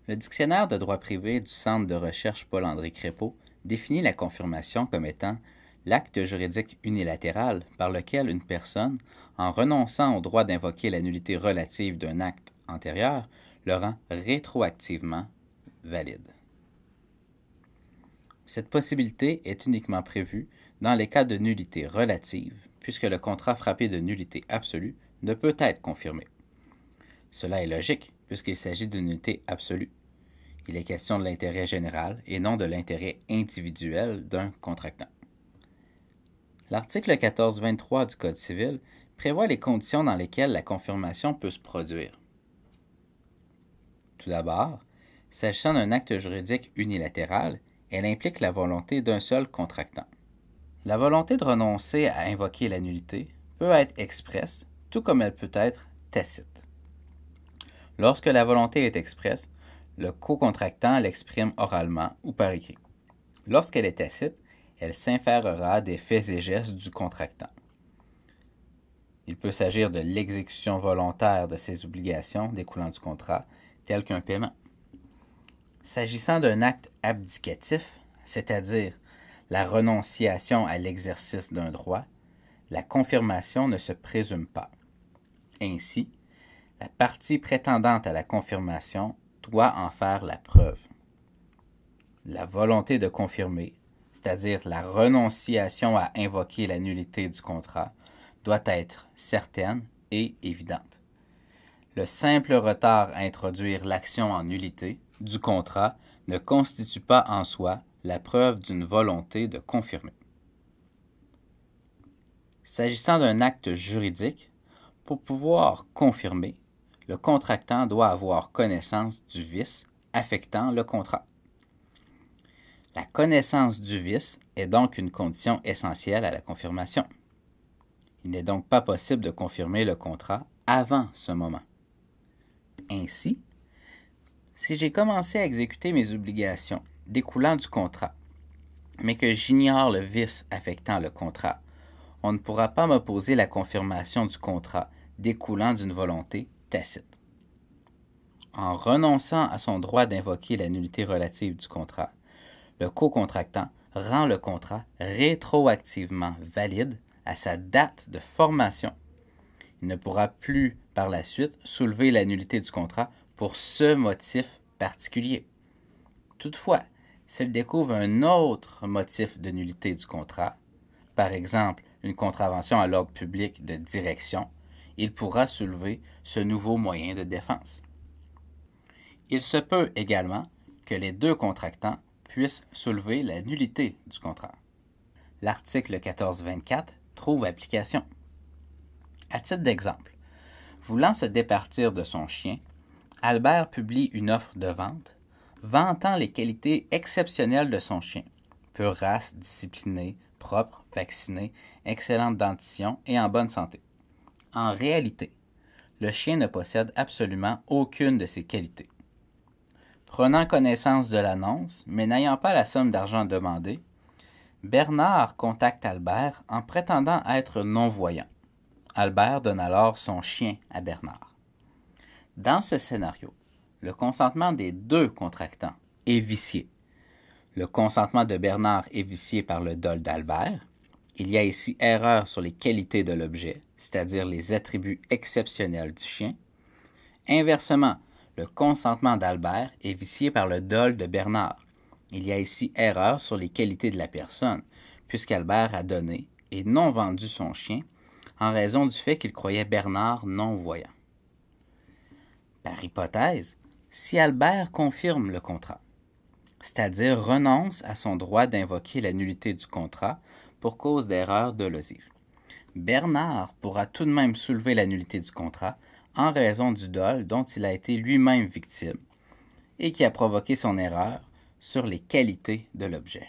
Le dictionnaire de droit privé du Centre de recherche Paul-André Crépeau définit la confirmation comme étant l'acte juridique unilatéral par lequel une personne, en renonçant au droit d'invoquer la nullité relative d'un acte antérieur, le rend rétroactivement valide. Cette possibilité est uniquement prévue dans les cas de nullité relative, puisque le contrat frappé de nullité absolue ne peut être confirmé. Cela est logique, puisqu'il s'agit d'une nullité absolue. Il est question de l'intérêt général et non de l'intérêt individuel d'un contractant. L'article 1423 du Code civil prévoit les conditions dans lesquelles la confirmation peut se produire. Tout d'abord, s'agissant d'un acte juridique unilatéral, elle implique la volonté d'un seul contractant. La volonté de renoncer à invoquer la nullité peut être expresse, tout comme elle peut être tacite. Lorsque la volonté est expresse, le co-contractant l'exprime oralement ou par écrit. Lorsqu'elle est tacite, elle s'inférera des faits et gestes du contractant. Il peut s'agir de l'exécution volontaire de ses obligations découlant du contrat, telles qu'un paiement. S'agissant d'un acte abdicatif, c'est-à-dire la renonciation à l'exercice d'un droit, la confirmation ne se présume pas. Ainsi, la partie prétendante à la confirmation doit en faire la preuve. La volonté de confirmer, c'est-à-dire la renonciation à invoquer la nullité du contrat, doit être certaine et évidente. Le simple retard à introduire l'action en nullité du contrat ne constitue pas en soi la preuve d'une volonté de confirmer. S'agissant d'un acte juridique, pour pouvoir confirmer, le contractant doit avoir connaissance du vice affectant le contrat. La connaissance du vice est donc une condition essentielle à la confirmation. Il n'est donc pas possible de confirmer le contrat avant ce moment. Ainsi, si j'ai commencé à exécuter mes obligations découlant du contrat, mais que j'ignore le vice affectant le contrat, on ne pourra pas m'opposer la confirmation du contrat découlant d'une volonté tacite. En renonçant à son droit d'invoquer la nullité relative du contrat, le co-contractant rend le contrat rétroactivement valide à sa date de formation. Il ne pourra plus, par la suite, soulever la nullité du contrat pour ce motif particulier. Toutefois, s'il découvre un autre motif de nullité du contrat, par exemple une contravention à l'ordre public de direction, il pourra soulever ce nouveau moyen de défense. Il se peut également que les deux contractants puissent soulever la nullité du contrat. L'article 1424 trouve application. À titre d'exemple, voulant se départir de son chien, Albert publie une offre de vente vantant les qualités exceptionnelles de son chien. Pure race, discipliné, propre, vacciné, excellente dentition et en bonne santé. En réalité, le chien ne possède absolument aucune de ces qualités. Prenant connaissance de l'annonce, mais n'ayant pas la somme d'argent demandée, Bernard contacte Albert en prétendant être non-voyant. Albert donne alors son chien à Bernard. Dans ce scénario, le consentement des deux contractants est vicié. Le consentement de Bernard est vicié par le dol d'Albert. Il y a ici erreur sur les qualités de l'objet, c'est-à-dire les attributs exceptionnels du chien. Inversement, le consentement d'Albert est vicié par le dol de Bernard. Il y a ici erreur sur les qualités de la personne, puisqu'Albert a donné et non vendu son chien en raison du fait qu'il croyait Bernard non-voyant. Par hypothèse, si Albert confirme le contrat, c'est-à-dire renonce à son droit d'invoquer la nullité du contrat pour cause d'erreur dolosive, Bernard pourra tout de même soulever la nullité du contrat en raison du dol dont il a été lui-même victime et qui a provoqué son erreur sur les qualités de l'objet.